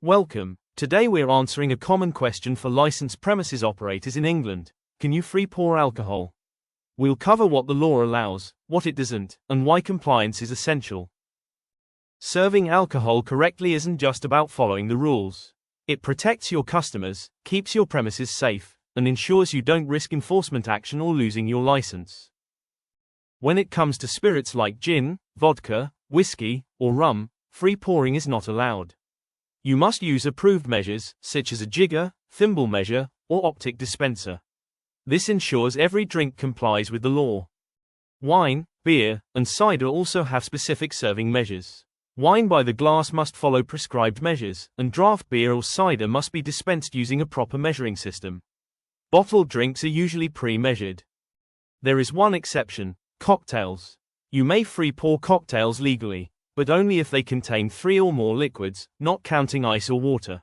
Welcome. Today we're answering a common question for licensed premises operators in England. Can you free pour alcohol? We'll cover what the law allows, what it doesn't, and why compliance is essential. Serving alcohol correctly isn't just about following the rules. It protects your customers, keeps your premises safe, and ensures you don't risk enforcement action or losing your license. When it comes to spirits like gin, vodka, whisky, or rum, free pouring is not allowed. You must use approved measures, such as a jigger, thimble measure, or optic dispenser. This ensures every drink complies with the law. Wine, beer, and cider also have specific serving measures. Wine by the glass must follow prescribed measures, and draft beer or cider must be dispensed using a proper measuring system. Bottled drinks are usually pre-measured. There is one exception: cocktails. You may free pour cocktails legally, but only if they contain 3 or more liquids, not counting ice or water.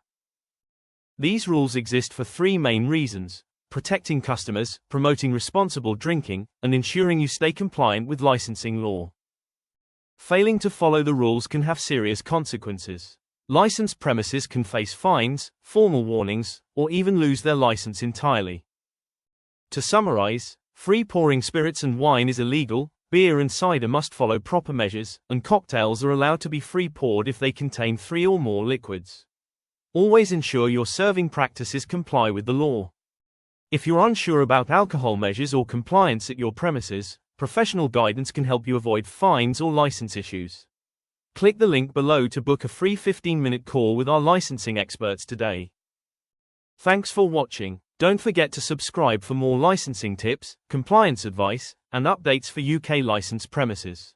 These rules exist for 3 main reasons: protecting customers, promoting responsible drinking, and ensuring you stay compliant with licensing law. Failing to follow the rules can have serious consequences. Licensed premises can face fines, formal warnings, or even lose their license entirely. To summarize, free pouring spirits and wine is illegal. Beer and cider must follow proper measures, and cocktails are allowed to be free poured if they contain 3 or more liquids. Always ensure your serving practices comply with the law. If you're unsure about alcohol measures or compliance at your premises, professional guidance can help you avoid fines or license issues. Click the link below to book a free 15-minute call with our licensing experts today. Thanks for watching. Don't forget to subscribe for more licensing tips, compliance advice, and updates for UK licensed premises.